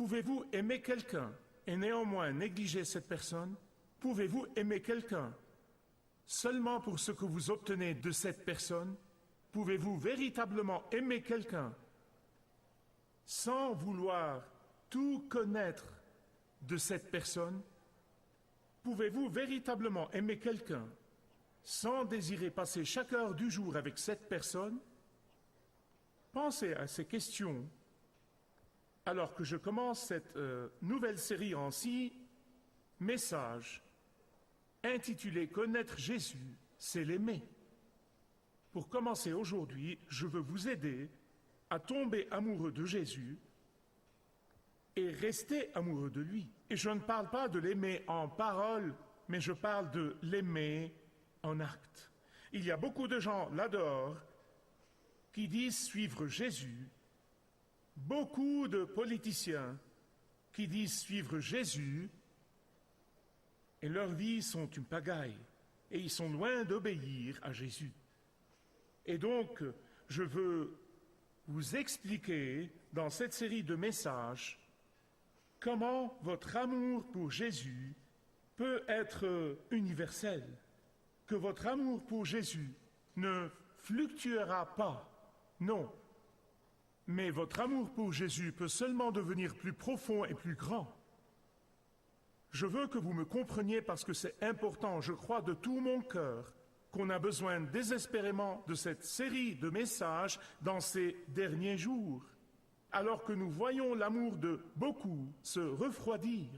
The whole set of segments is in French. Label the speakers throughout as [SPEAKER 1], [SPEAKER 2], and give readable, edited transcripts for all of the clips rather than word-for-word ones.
[SPEAKER 1] Pouvez-vous aimer quelqu'un et néanmoins négliger cette personne? Pouvez-vous aimer quelqu'un seulement pour ce que vous obtenez de cette personne? Pouvez-vous véritablement aimer quelqu'un sans vouloir tout connaître de cette personne? Pouvez-vous véritablement aimer quelqu'un sans désirer passer chaque heure du jour avec cette personne? Pensez à ces questions alors que je commence cette nouvelle série en 6 messages intitulée Connaître Jésus, c'est l'aimer. Pour commencer aujourd'hui, je veux vous aider à tomber amoureux de Jésus et rester amoureux de lui. Et je ne parle pas de l'aimer en parole, mais je parle de l'aimer en acte. Il y a beaucoup de gens là-dehors qui disent suivre Jésus, beaucoup de politiciens qui disent suivre Jésus, et leurs vies sont une pagaille, et ils sont loin d'obéir à Jésus. Et donc, je veux vous expliquer dans cette série de messages comment votre amour pour Jésus peut être universel, que votre amour pour Jésus ne fluctuera pas, non, mais votre amour pour Jésus peut seulement devenir plus profond et plus grand. Je veux que vous me compreniez parce que c'est important, je crois de tout mon cœur, qu'on a besoin désespérément de cette série de messages dans ces derniers jours, alors que nous voyons l'amour de beaucoup se refroidir.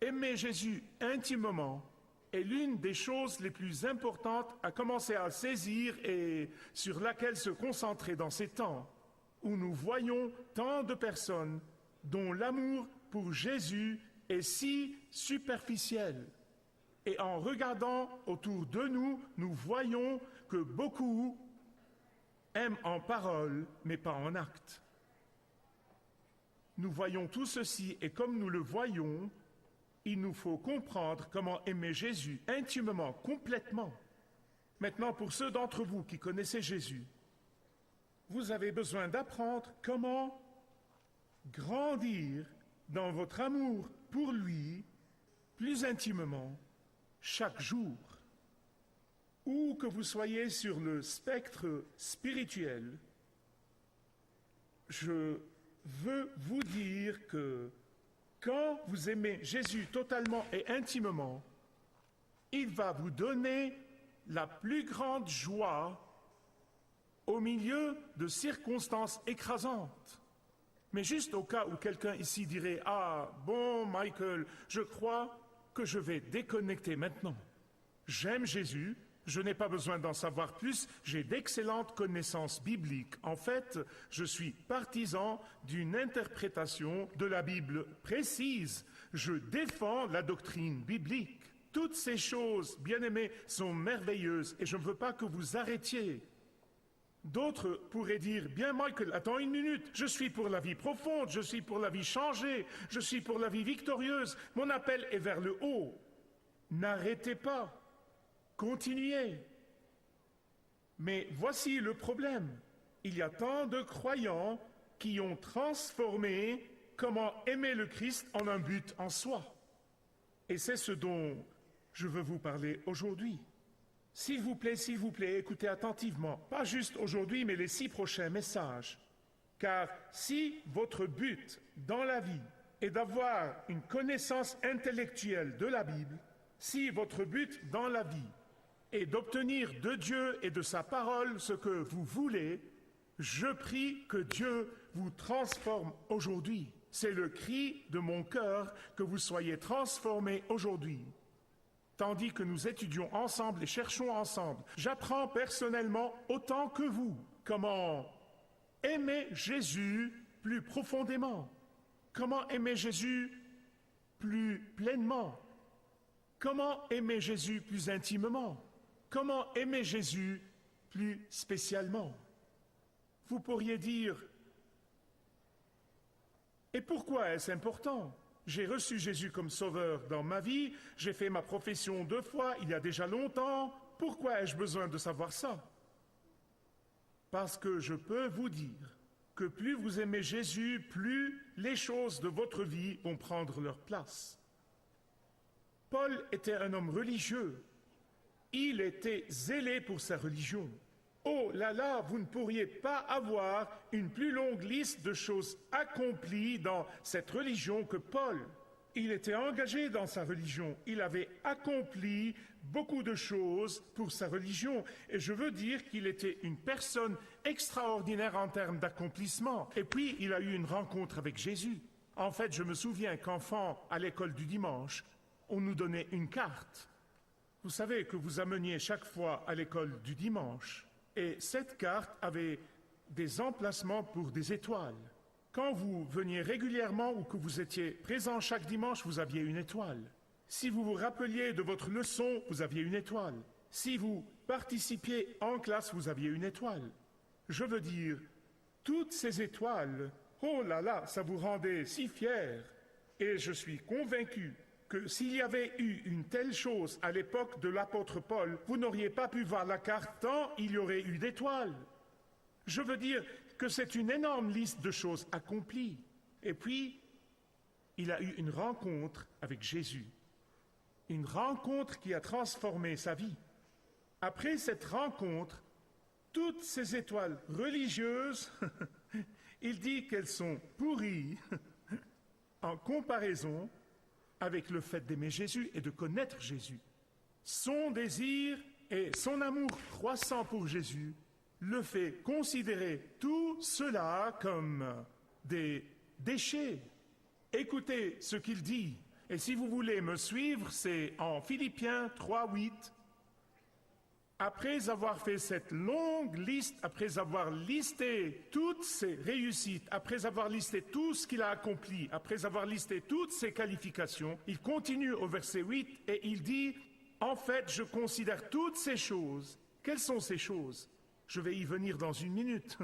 [SPEAKER 1] Aimer Jésus intimement est l'une des choses les plus importantes à commencer à saisir et sur laquelle se concentrer dans ces temps où nous voyons tant de personnes dont l'amour pour Jésus est si superficiel. Et en regardant autour de nous, nous voyons que beaucoup aiment en parole, mais pas en acte. Nous voyons tout ceci et comme nous le voyons, il nous faut comprendre comment aimer Jésus intimement, complètement. Maintenant, pour ceux d'entre vous qui connaissez Jésus, vous avez besoin d'apprendre comment grandir dans votre amour pour lui plus intimement chaque jour. Où que vous soyez sur le spectre spirituel, je veux vous dire que quand vous aimez Jésus totalement et intimement, il va vous donner la plus grande joie au milieu de circonstances écrasantes. Mais juste au cas où quelqu'un ici dirait « Ah, bon, Michael, je crois que je vais déconnecter maintenant. J'aime Jésus, je n'ai pas besoin d'en savoir plus, j'ai d'excellentes connaissances bibliques. En fait, je suis partisan d'une interprétation de la Bible précise. Je défends la doctrine biblique. Toutes ces choses, bien-aimés, sont merveilleuses et je ne veux pas que vous arrêtiez. » D'autres pourraient dire, bien Michael, attends une minute, je suis pour la vie profonde, je suis pour la vie changée, je suis pour la vie victorieuse, mon appel est vers le haut. N'arrêtez pas, continuez. Mais voici le problème, il y a tant de croyants qui ont transformé comment aimer le Christ en un but en soi. Et c'est ce dont je veux vous parler aujourd'hui. S'il vous plaît, écoutez attentivement, pas juste aujourd'hui, mais les 6 prochains messages. Car si votre but dans la vie est d'avoir une connaissance intellectuelle de la Bible, si votre but dans la vie est d'obtenir de Dieu et de sa parole ce que vous voulez, je prie que Dieu vous transforme aujourd'hui. C'est le cri de mon cœur que vous soyez transformés aujourd'hui. Tandis que nous étudions ensemble et cherchons ensemble, j'apprends personnellement autant que vous comment aimer Jésus plus profondément, comment aimer Jésus plus pleinement, comment aimer Jésus plus intimement, comment aimer Jésus plus spécialement. Vous pourriez dire, et pourquoi est-ce important ? J'ai reçu Jésus comme sauveur dans ma vie, j'ai fait ma profession 2 fois, il y a déjà longtemps. Pourquoi ai-je besoin de savoir ça? Parce que je peux vous dire que plus vous aimez Jésus, plus les choses de votre vie vont prendre leur place. Paul était un homme religieux. Il était zélé pour sa religion. Oh là là, vous ne pourriez pas avoir une plus longue liste de choses accomplies dans cette religion que Paul. Il était engagé dans sa religion. Il avait accompli beaucoup de choses pour sa religion. Et je veux dire qu'il était une personne extraordinaire en termes d'accomplissement. Et puis, il a eu une rencontre avec Jésus. En fait, je me souviens qu'enfant, à l'école du dimanche, on nous donnait une carte. Vous savez que vous ameniez chaque fois à l'école du dimanche. Et cette carte avait des emplacements pour des étoiles. Quand vous veniez régulièrement ou que vous étiez présent chaque dimanche, vous aviez une étoile. Si vous vous rappeliez de votre leçon, vous aviez une étoile. Si vous participiez en classe, vous aviez une étoile. Je veux dire, toutes ces étoiles, oh là là, ça vous rendait si fiers. Et je suis convaincu que s'il y avait eu une telle chose à l'époque de l'apôtre Paul, vous n'auriez pas pu voir la carte tant il y aurait eu d'étoiles. Je veux dire que c'est une énorme liste de choses accomplies. Et puis, il a eu une rencontre avec Jésus. Une rencontre qui a transformé sa vie. Après cette rencontre, toutes ces étoiles religieuses, il dit qu'elles sont pourries en comparaison avec le fait d'aimer Jésus et de connaître Jésus. Son désir et son amour croissant pour Jésus le fait considérer tout cela comme des déchets. Écoutez ce qu'il dit. Et si vous voulez me suivre, c'est en Philippiens 3:8. Après avoir fait cette longue liste, après avoir listé toutes ses réussites, après avoir listé tout ce qu'il a accompli, après avoir listé toutes ses qualifications, il continue au verset 8 et il dit « En fait, je considère toutes ces choses. » Quelles sont ces choses? Je vais y venir dans une minute.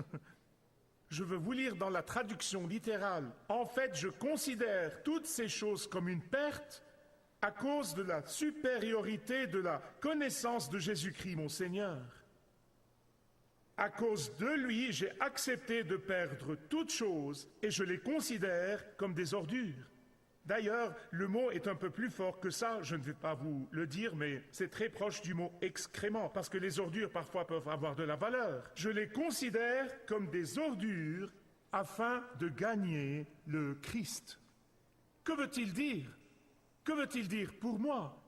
[SPEAKER 1] Je veux vous lire dans la traduction littérale. « En fait, je considère toutes ces choses comme une perte à cause de la supériorité de la connaissance de Jésus-Christ, mon Seigneur. À cause de lui, j'ai accepté de perdre toutes choses et je les considère comme des ordures. » D'ailleurs, le mot est un peu plus fort que ça, je ne vais pas vous le dire, mais c'est très proche du mot excrément, parce que les ordures parfois peuvent avoir de la valeur. Je les considère comme des ordures afin de gagner le Christ. Que veut-il dire? Que veut-il dire pour moi?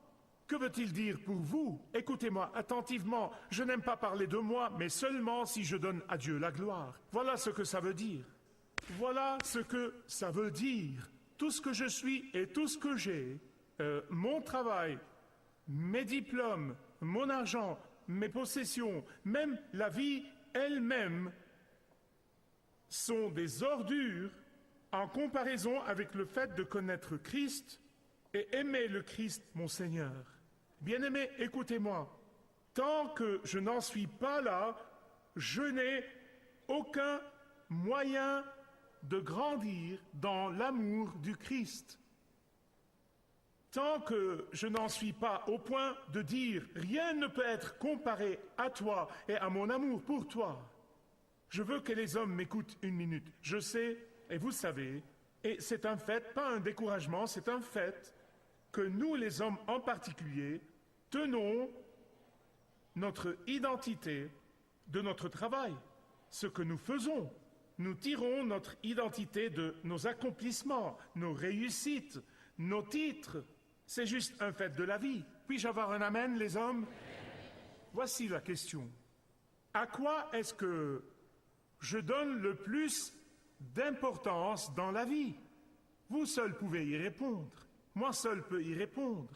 [SPEAKER 1] Que veut-il dire pour vous? Écoutez-moi attentivement, je n'aime pas parler de moi, mais seulement si je donne à Dieu la gloire. Voilà ce que ça veut dire. Voilà ce que ça veut dire. Tout ce que je suis et tout ce que j'ai, mon travail, mes diplômes, mon argent, mes possessions, même la vie elle-même, sont des ordures en comparaison avec le fait de connaître Christ et aimer le Christ, mon Seigneur. Bien-aimés, écoutez-moi. Tant que je n'en suis pas là, je n'ai aucun moyen de grandir dans l'amour du Christ. Tant que je n'en suis pas au point de dire « Rien ne peut être comparé à toi et à mon amour pour toi », je veux que les hommes m'écoutent une minute. Je sais, et vous savez, et c'est un fait, pas un découragement, c'est un fait, que nous, les hommes en particulier, tenons notre identité de notre travail, ce que nous faisons. Nous tirons notre identité de nos accomplissements, nos réussites, nos titres. C'est juste un fait de la vie. Puis-je avoir un amen, les hommes? Voici la question. À quoi est-ce que je donne le plus d'importance dans la vie? Vous seul pouvez y répondre. Moi seul peux y répondre.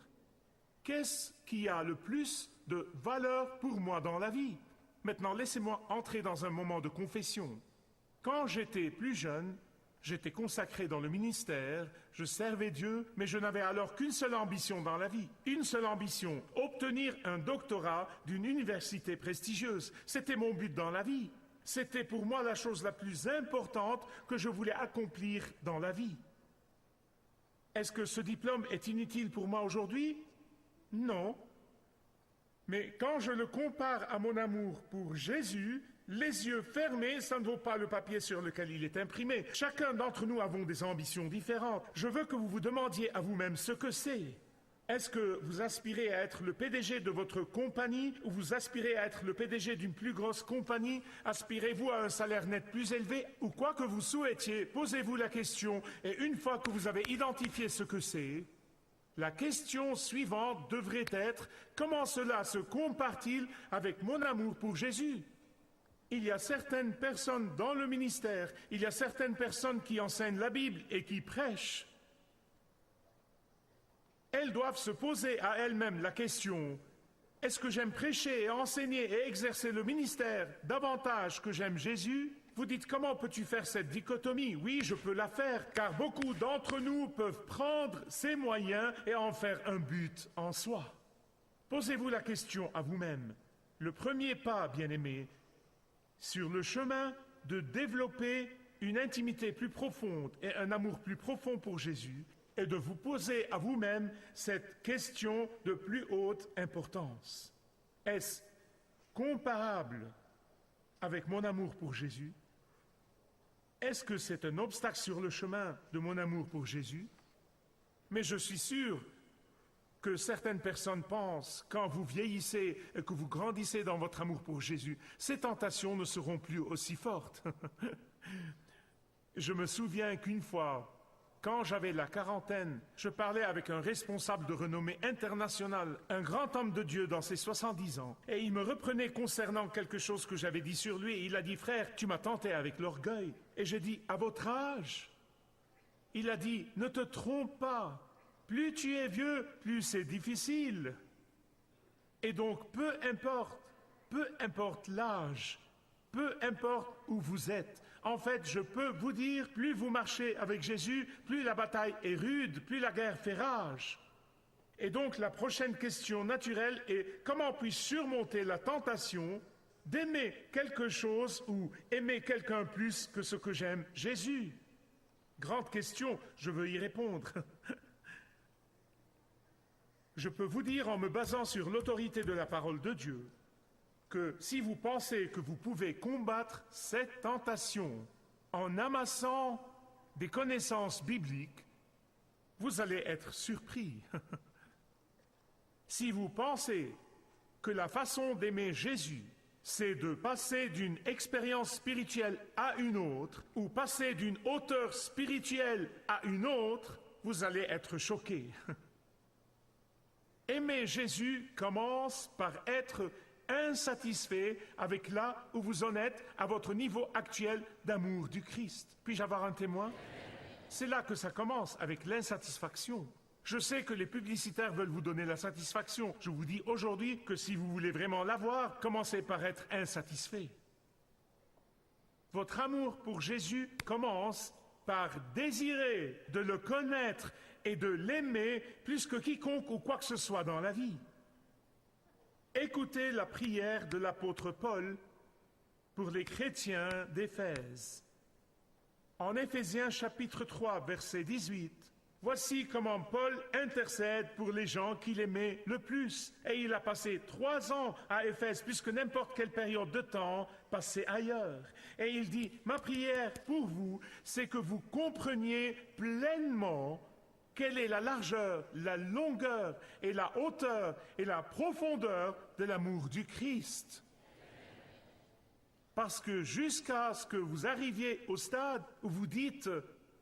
[SPEAKER 1] Qu'est-ce qui a le plus de valeur pour moi dans la vie? Maintenant, laissez-moi entrer dans un moment de confession. Quand j'étais plus jeune, j'étais consacré dans le ministère, je servais Dieu, mais je n'avais alors qu'une seule ambition dans la vie. Une seule ambition, obtenir un doctorat d'une université prestigieuse. C'était mon but dans la vie. C'était pour moi la chose la plus importante que je voulais accomplir dans la vie. Est-ce que ce diplôme est inutile pour moi aujourd'hui? Non. Mais quand je le compare à mon amour pour Jésus, Les yeux fermés, ça ne vaut pas le papier sur lequel il est imprimé. Chacun d'entre nous avons des ambitions différentes. Je veux que vous vous demandiez à vous-même ce que c'est. Est-ce que vous aspirez à être le PDG de votre compagnie ou vous aspirez à être le PDG d'une plus grosse compagnie? Aspirez-vous à un salaire net plus élevé ou quoi que vous souhaitiez? Posez-vous la question et une fois que vous avez identifié ce que c'est, la question suivante devrait être: comment cela se compare-t-il avec mon amour pour Jésus? Il y a certaines personnes dans le ministère, il y a certaines personnes qui enseignent la Bible et qui prêchent. Elles doivent se poser à elles-mêmes la question: est-ce que j'aime prêcher et enseigner et exercer le ministère davantage que j'aime Jésus? Vous dites: comment peux-tu faire cette dichotomie? Oui, je peux la faire, car beaucoup d'entre nous peuvent prendre ces moyens et en faire un but en soi. Posez-vous la question à vous-même. Le premier pas, bien-aimé, sur le chemin de développer une intimité plus profonde et un amour plus profond pour Jésus, est de vous poser à vous-même cette question de plus haute importance. Est-ce comparable avec mon amour pour Jésus? Est-ce que c'est un obstacle sur le chemin de mon amour pour Jésus? Mais je suis sûr que certaines personnes pensent, quand vous vieillissez et que vous grandissez dans votre amour pour Jésus, ces tentations ne seront plus aussi fortes. Je me souviens qu'une fois, quand j'avais la quarantaine, je parlais avec un responsable de renommée internationale, un grand homme de Dieu dans ses 70 ans, et il me reprenait concernant quelque chose que j'avais dit sur lui. Il a dit: frère, tu m'as tenté avec l'orgueil. Et j'ai dit: à votre âge? Il a dit: ne te trompe pas. Plus tu es vieux, plus c'est difficile. Et donc, peu importe l'âge, peu importe où vous êtes, en fait, je peux vous dire, plus vous marchez avec Jésus, plus la bataille est rude, plus la guerre fait rage. Et donc, la prochaine question naturelle est: comment puis-je surmonter la tentation d'aimer quelque chose ou aimer quelqu'un plus que ce que j'aime, Jésus? Grande question, je veux y répondre. Je peux vous dire, en me basant sur l'autorité de la parole de Dieu, que si vous pensez que vous pouvez combattre cette tentation en amassant des connaissances bibliques, vous allez être surpris. Si vous pensez que la façon d'aimer Jésus, c'est de passer d'une expérience spirituelle à une autre, ou passer d'une hauteur spirituelle à une autre, vous allez être choqué. Aimer Jésus commence par être insatisfait avec là où vous en êtes à votre niveau actuel d'amour du Christ. Puis-je avoir un témoin? C'est là que ça commence, avec l'insatisfaction. Je sais que les publicitaires veulent vous donner la satisfaction. Je vous dis aujourd'hui que si vous voulez vraiment l'avoir, commencez par être insatisfait. Votre amour pour Jésus commence par désirer de le connaître et de l'aimer plus que quiconque ou quoi que ce soit dans la vie. Écoutez la prière de l'apôtre Paul pour les chrétiens d'Éphèse. En Éphésiens chapitre 3, verset 18, voici comment Paul intercède pour les gens qu'il aimait le plus. Et il a passé 3 ans à Éphèse, plus que n'importe quelle période de temps passée ailleurs. Et il dit: ma prière pour vous, c'est que vous compreniez pleinement quelle est la largeur, la longueur et la hauteur et la profondeur de l'amour du Christ. Parce que jusqu'à ce que vous arriviez au stade où vous dites: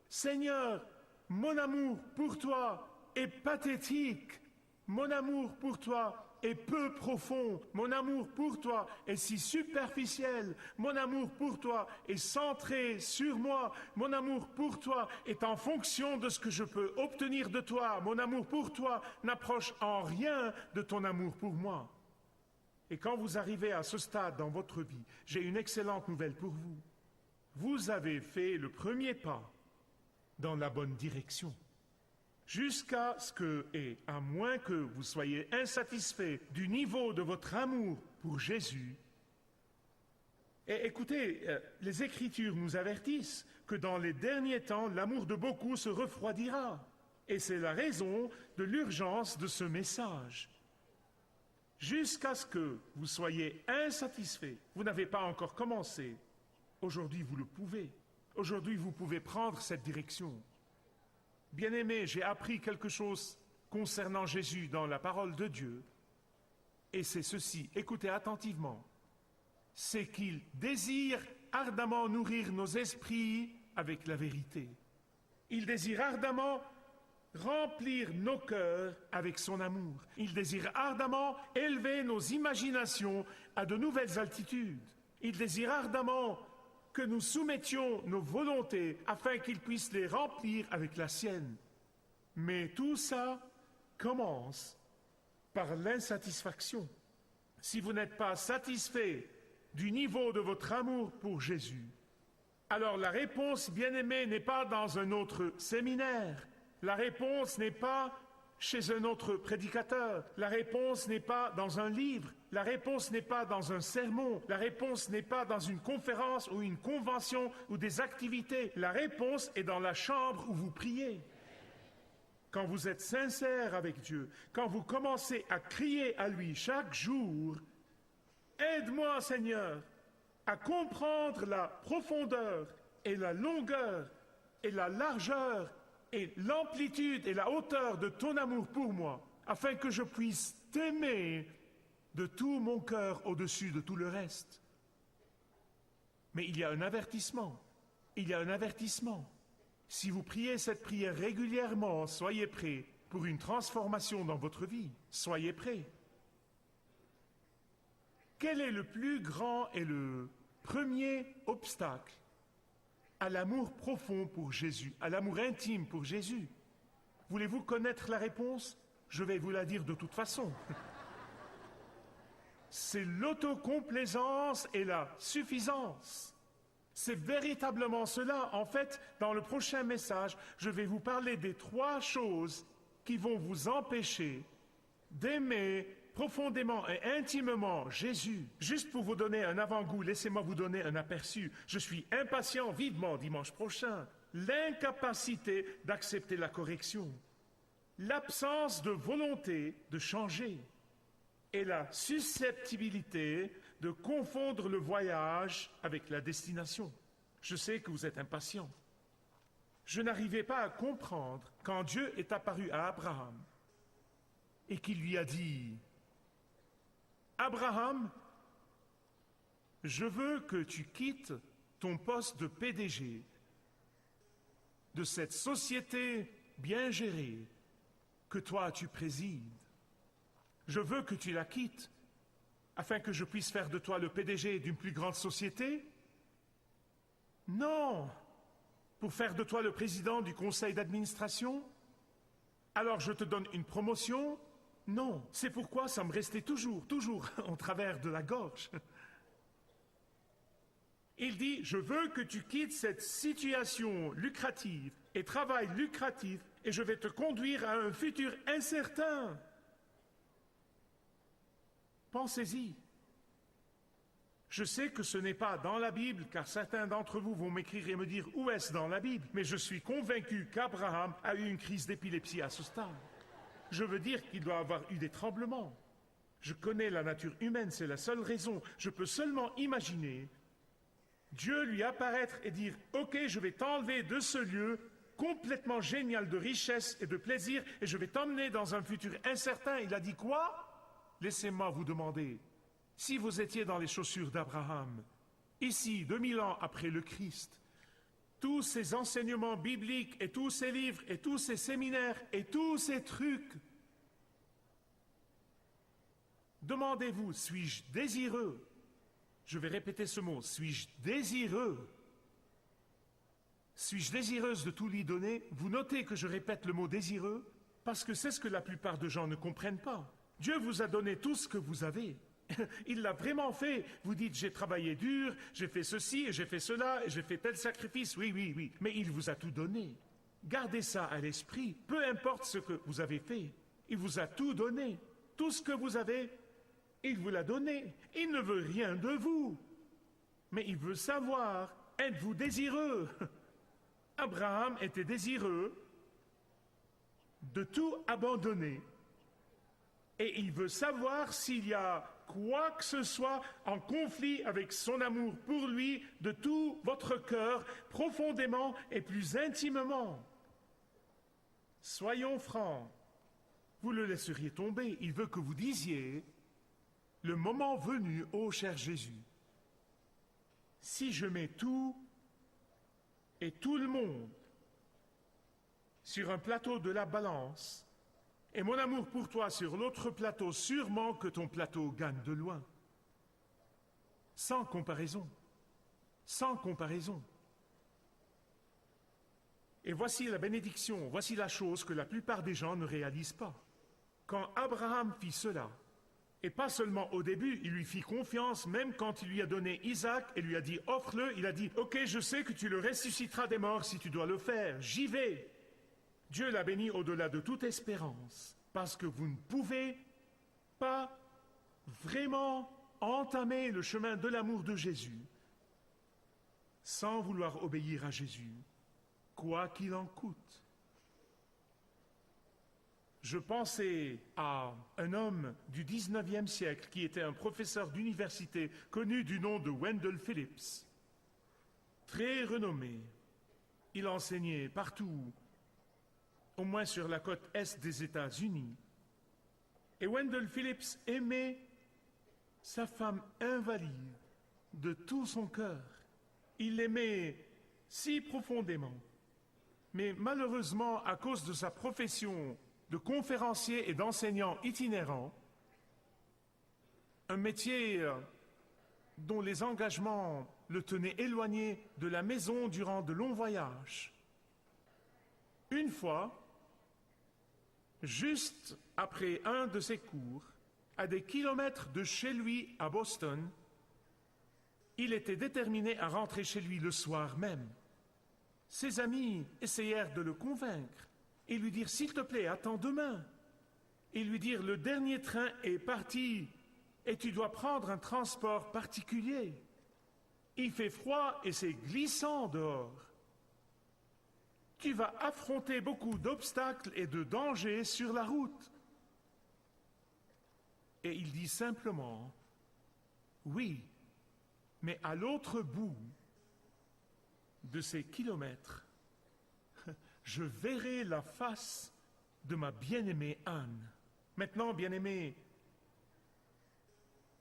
[SPEAKER 1] Seigneur, mon amour pour toi est pathétique, mon amour pour toi est peu profond, mon amour pour toi est si superficiel, mon amour pour toi est centré sur moi, mon amour pour toi est en fonction de ce que je peux obtenir de toi, mon amour pour toi n'approche en rien de ton amour pour moi. Et quand vous arrivez à ce stade dans votre vie, j'ai une excellente nouvelle pour vous. Vous avez fait le premier pas dans la bonne direction. Jusqu'à ce que, et à moins que vous soyez insatisfait du niveau de votre amour pour Jésus, et écoutez, les Écritures nous avertissent que dans les derniers temps, l'amour de beaucoup se refroidira. Et c'est la raison de l'urgence de ce message. jusqu'à ce que vous soyez insatisfait. Vous n'avez pas encore commencé. Aujourd'hui, vous le pouvez. Aujourd'hui, vous pouvez prendre cette direction. Bien-aimés, j'ai appris quelque chose concernant Jésus dans la parole de Dieu. Et c'est ceci, écoutez attentivement. C'est qu'il désire ardemment nourrir nos esprits avec la vérité. Il désire ardemment remplir nos cœurs avec son amour. Il désire ardemment élever nos imaginations à de nouvelles altitudes. Il désire ardemment que nous soumettions nos volontés afin qu'il puisse les remplir avec la sienne. Mais tout ça commence par l'insatisfaction. Si vous n'êtes pas satisfait du niveau de votre amour pour Jésus, alors la réponse, bien-aimé, n'est pas dans un autre séminaire. La réponse n'est pas chez un autre prédicateur. La réponse n'est pas dans un livre. La réponse n'est pas dans un sermon. La réponse n'est pas dans une conférence ou une convention ou des activités. La réponse est dans la chambre où vous priez. Quand vous êtes sincère avec Dieu, quand vous commencez à crier à lui chaque jour, « Aide-moi, Seigneur, à comprendre la profondeur et la longueur et la largeur et l'amplitude et la hauteur de ton amour pour moi, afin que je puisse t'aimer de tout mon cœur au-dessus de tout le reste. » Mais il y a un avertissement. Il y a un avertissement. Si vous priez cette prière régulièrement, soyez prêts pour une transformation dans votre vie. Soyez prêts. Quel est le plus grand et le premier obstacle à l'amour profond pour Jésus, à l'amour intime pour Jésus? Voulez-vous connaître la réponse? Je vais vous la dire de toute façon. C'est l'autocomplaisance et la suffisance. C'est véritablement cela. En fait, dans le prochain message, je vais vous parler des 3 choses qui vont vous empêcher d'aimer profondément et intimement Jésus. Juste pour vous donner un avant-goût, laissez-moi vous donner un aperçu. Je suis impatient vivement dimanche prochain. L'incapacité d'accepter la correction, l'absence de volonté de changer et la susceptibilité de confondre le voyage avec la destination. Je sais que vous êtes impatient. Je n'arrivais pas à comprendre quand Dieu est apparu à Abraham et qu'il lui a dit « Abraham, je veux que tu quittes ton poste de PDG de cette société bien gérée que toi tu présides. Je veux que tu la quittes afin que je puisse faire de toi le PDG d'une plus grande société? Non! Pour faire de toi le président du conseil d'administration? Alors je te donne une promotion? Non. C'est pourquoi ça me restait toujours en travers de la gorge. Il dit, je veux que tu quittes cette situation lucrative et travail lucratif et je vais te conduire à un futur incertain. Pensez-y. Je sais que ce n'est pas dans la Bible, car certains d'entre vous vont m'écrire et me dire où est-ce dans la Bible, mais je suis convaincu qu'Abraham a eu une crise d'épilepsie à ce stade. Je veux dire qu'il doit avoir eu des tremblements. Je connais la nature humaine, c'est la seule raison. Je peux seulement imaginer Dieu lui apparaître et dire « Ok, je vais t'enlever de ce lieu complètement génial de richesse et de plaisir et je vais t'emmener dans un futur incertain. » Il a dit quoi? Laissez-moi vous demander, si vous étiez dans les chaussures d'Abraham, ici, 2000 ans après le Christ, tous ces enseignements bibliques et tous ces livres et tous ces séminaires et tous ces trucs, demandez-vous, suis-je désireux? Je vais répéter ce mot, suis-je désireux? Suis-je désireuse de tout lui donner? Vous notez que je répète le mot désireux parce que c'est ce que la plupart de gens ne comprennent pas. Dieu vous a donné tout ce que vous avez. Il l'a vraiment fait. Vous dites, j'ai travaillé dur, j'ai fait ceci, et j'ai fait cela, et j'ai fait tel sacrifice. Oui. Mais il vous a tout donné. Gardez ça à l'esprit. Peu importe ce que vous avez fait. Il vous a tout donné. Tout ce que vous avez, il vous l'a donné. Il ne veut rien de vous. Mais il veut savoir, êtes-vous désireux? Abraham était désireux de tout abandonner Et il veut savoir s'il y a quoi que ce soit en conflit avec son amour pour lui de tout votre cœur, profondément et plus intimement. Soyons francs, vous le laisseriez tomber. Il veut que vous disiez, le moment venu, ô cher Jésus, si je mets tout et tout le monde sur un plateau de la balance, et mon amour pour toi sur l'autre plateau, sûrement que ton plateau gagne de loin. Sans comparaison. Sans comparaison. Et voici la bénédiction, voici la chose que la plupart des gens ne réalisent pas. Quand Abraham fit cela, et pas seulement au début, il lui fit confiance, même quand il lui a donné Isaac et lui a dit « offre-le », il a dit « ok, je sais que tu le ressusciteras des morts si tu dois le faire, j'y vais ». Dieu l'a béni au-delà de toute espérance, parce que vous ne pouvez pas vraiment entamer le chemin de l'amour de Jésus sans vouloir obéir à Jésus, quoi qu'il en coûte. Je pensais à un homme du 19e siècle qui était un professeur d'université connu du nom de Wendell Phillips, très renommé. Il enseignait partout, au moins sur la côte est des États-Unis. Et Wendell Phillips aimait sa femme invalide de tout son cœur. Il l'aimait si profondément. Mais malheureusement, à cause de sa profession de conférencier et d'enseignant itinérant, un métier dont les engagements le tenaient éloigné de la maison durant de longs voyages. Une fois, juste après un de ses cours, à des kilomètres de chez lui à Boston, il était déterminé à rentrer chez lui le soir même. Ses amis essayèrent de le convaincre et lui dire « S'il te plaît, attends demain ». Et lui dire « Le dernier train est parti et tu dois prendre un transport particulier. Il fait froid et c'est glissant dehors. Tu vas affronter beaucoup d'obstacles et de dangers sur la route. » Et il dit simplement « Oui, mais à l'autre bout de ces kilomètres, je verrai la face de ma bien-aimée Anne. » Maintenant, bien-aimés,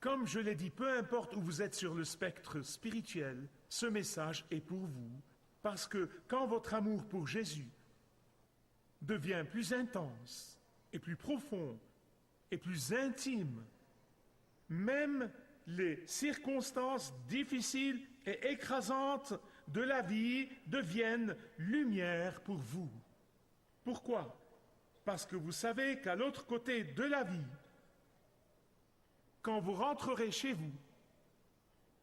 [SPEAKER 1] comme je l'ai dit, peu importe où vous êtes sur le spectre spirituel, ce message est pour vous. Parce que quand votre amour pour Jésus devient plus intense et plus profond et plus intime, même les circonstances difficiles et écrasantes de la vie deviennent lumière pour vous. Pourquoi? Parce que vous savez qu'à l'autre côté de la vie, quand vous rentrerez chez vous,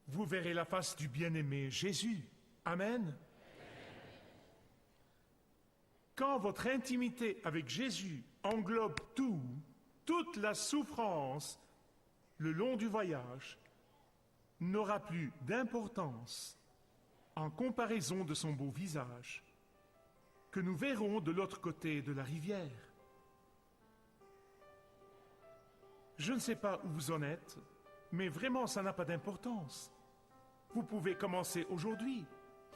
[SPEAKER 1] vous verrez la face du bien-aimé Jésus. Amen. Quand votre intimité avec Jésus englobe tout, toute la souffrance le long du voyage n'aura plus d'importance en comparaison de son beau visage que nous verrons de l'autre côté de la rivière. Je ne sais pas où vous en êtes, mais vraiment ça n'a pas d'importance. Vous pouvez commencer aujourd'hui,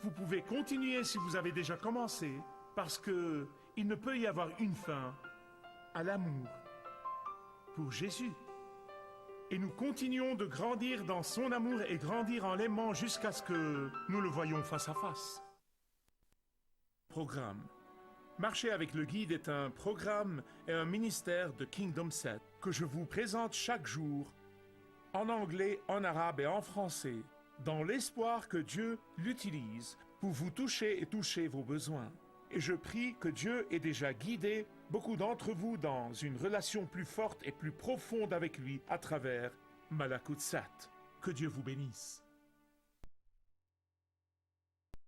[SPEAKER 1] vous pouvez continuer si vous avez déjà commencé, parce qu'il ne peut y avoir une fin à l'amour pour Jésus. Et nous continuons de grandir dans son amour et grandir en l'aimant jusqu'à ce que nous le voyions face à face. Programme. Marcher avec le guide est un programme et un ministère de Kingdom Set que je vous présente chaque jour en anglais, en arabe et en français, dans l'espoir que Dieu l'utilise pour vous toucher et toucher vos besoins. Et je prie que Dieu ait déjà guidé beaucoup d'entre vous dans une relation plus forte et plus profonde avec lui à travers Malakut Sat. Que Dieu vous bénisse.